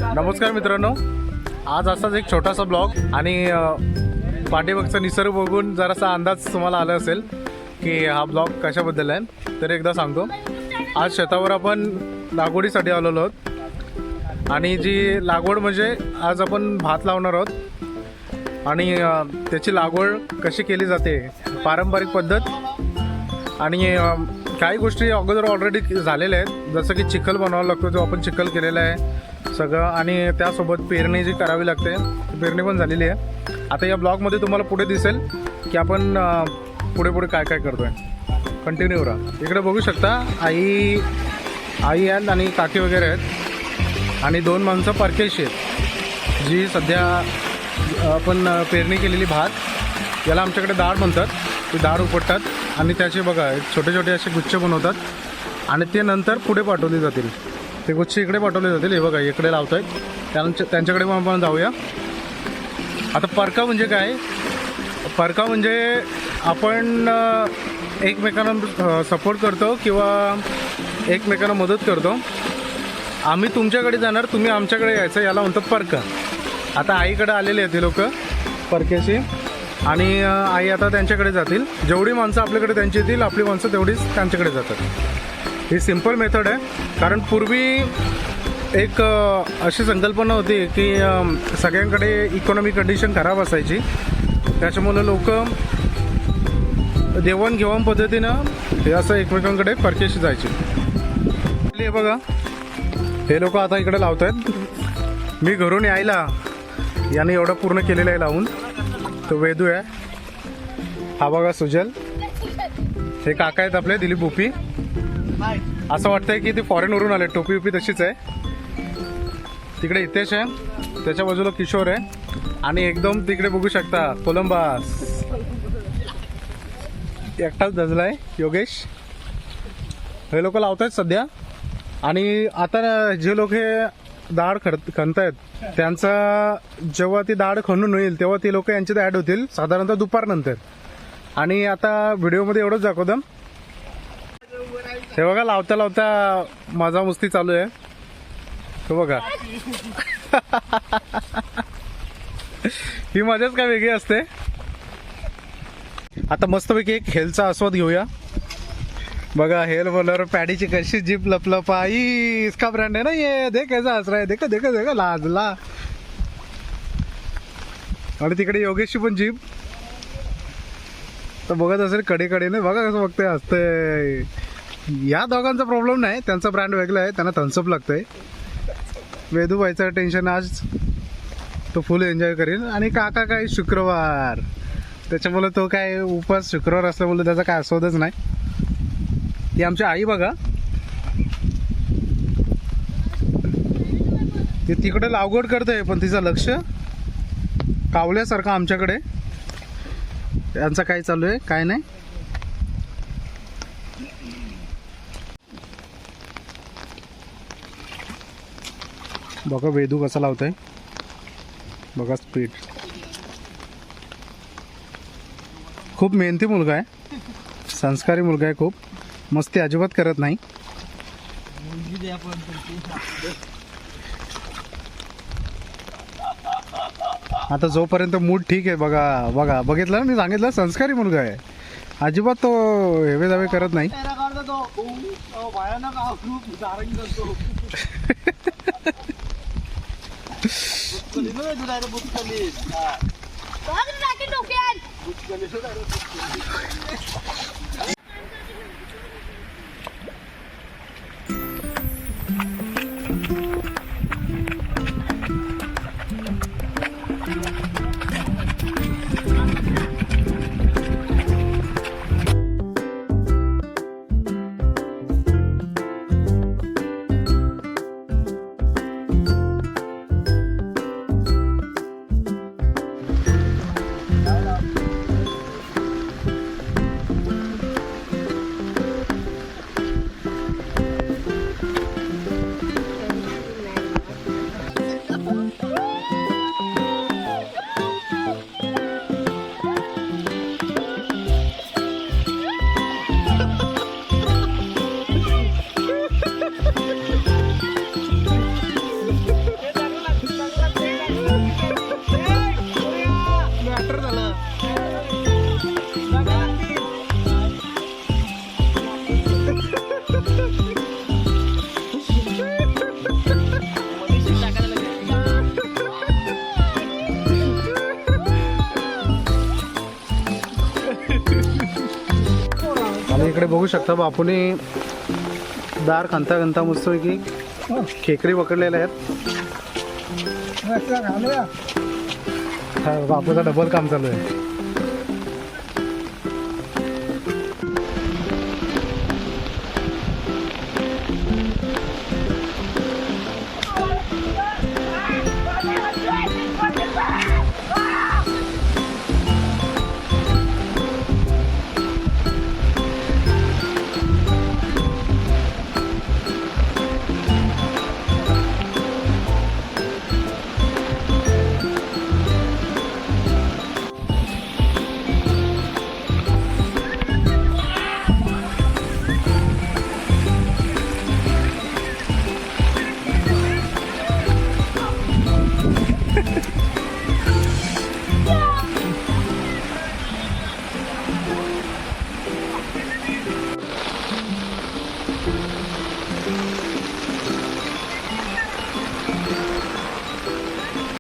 नमस्कार मित्रांनो, आज असाच एक छोटासा ब्लॉग आणि पाठीमागचा निसर्ग बघून जरासा अंदाज तुम्हाला आला असेल की हा ब्लॉग कशाबद्दल आहे. तर एकदा सांगतो, आज शेतावर आपण लागवडीसाठी आलेलो आहोत आणि जी लागवड म्हणजे आज आपण भात लावणार आहोत आणि त्याची लागवड कशी केली जाते, पारंपरिक पद्धत आणि काही गोष्टी अगोदर ऑलरेडी झालेल्या आहेत, जसं की चिखल बनवावा लागतो, जो आपण चिखल केलेला आहे सगळं, आणि त्यासोबत पेरणी जी करावी लागते पेरणी पण झालेली आहे. आता या ब्लॉगमध्ये तुम्हाला पुढे दिसेल की आपण पुढे पुढे काय काय करतो आहे. कंटिन्यू राहा. इकडे बघू शकता आई आहेत आणि काकी वगैरे आहेत आणि दोन माणसं परकेशी आहेत, जी सध्या आपण पेरणी केलेली भात, याला आमच्याकडे दाढ म्हणतात, ते दाढ उपटतात आणि त्याचे बघा छोटे छोटे असे गुच्छ बनवतात आणि ते नंतर पुढे पाठवले जातील. ते गुच्छ इकडे पाठवले जातील. हे बघा इकडे लावत आहेत, त्यांच्याकडे मग आपण जाऊया. आता परका म्हणजे काय? परका म्हणजे आपण एकमेकांना सपोर्ट करतो किंवा एकमेकांना मदत करतो. आम्ही तुमच्याकडे जाणार, तुम्ही आमच्याकडे यायचं, याला म्हणतात परका. आता आईकडे आलेले आहेत ते लोक परक्याशी आणि आई आता त्यांच्याकडे जातील. जेवढी माणसं आपल्याकडे त्यांची येतील, आपली माणसं तेवढीच त्यांच्याकडे जातात. ही सिम्पल मेथड आहे, कारण पूर्वी एक अशी संकल्पना होती की सगळ्यांकडे इकॉनॉमिक कंडिशन खराब असायची, त्याच्यामुळे लोक देवाणघेवाण पद्धतीनं हे असं एकमेकांकडे परकेशी जायचे. हे बघा हे लोक आता इकडे लावत आहेत. मी घरून यायला याने एवढं पूर्ण केलेलं आहे लावून. तो वेदू आहे, हा बघा सुजल, हे काका आहेत आपले दिलीप भोपी. असं वाटतंय की ते फॉरेनवरून आले, टोपी उपी तशीच आहे. तिकडे हितेश आहे, त्याच्या बाजूला किशोर आहे आणि एकदम तिकडे बघू शकता कोलंबास एकटाच दजलाय योगेश. हे लोक लावत आहेत सध्या. आणि आता जे लोक हे दाढ खणतायत त्यांचा जेव्हा ती दाढ खणून होईल तेव्हा ती लोक यांच्यात ॲड होतील, साधारणतः दुपारनंतर. आणि आता व्हिडिओमध्ये एवढंच दाखवतो. हे बघा लावता लावता मजा मस्ती चालू आहे. हे बघा ही मजाच काय वेगळी असते. आता मस्तपैकी एक हेलचा आस्वाद घेऊया. बघा हेल बोलर पॅडीची कशी जीप लपलपाई, इसका ब्रँड आहे ना ये, देख कैसा हस रहा है, देखा देखा देखा लाजला. आणि तिकडे योगेशची पण जीप तर बघत असेल कडेने, बघा कसं बघतंय हसतंय. या दोघांचा प्रॉब्लेम नाही, त्यांचा ब्रँड वेगळा आहे, त्यांना थम्सअप लागतंय. वेदूबाईचं टेन्शन आज, तो फुल एन्जॉय करेल. आणि काका काय शुक्रवार, त्याच्यामुळे तो काय उपास शुक्रवार असल्यामुळे त्याचा काय आस्वादच नाही. ती आमची आई बघा, ती तिकडे लागवड करते पण तिचं लक्ष कावल्यासारखं आमच्याकडे. यांचं काय चालू आहे काय नाही. बघा वेदू कसा लावतोय, बघा स्पीड. खूप मेहनती मुलगा आहे, संस्कारी मुलगा आहे, खूप मस्ती अजिबात करत नाही. आता जोपर्यंत मूड ठीक आहे, बघा बघा बघितलं ना, मी सांगितलं संस्कारी मुलगा आहे, अजिबात तो हेवे दावे करत नाही. बघू शकता बापूने दार खांता खांता मस्तपैकी खेकडी पकडलेल्या आहेत. हा, बापूचा डबल काम चालू आहे.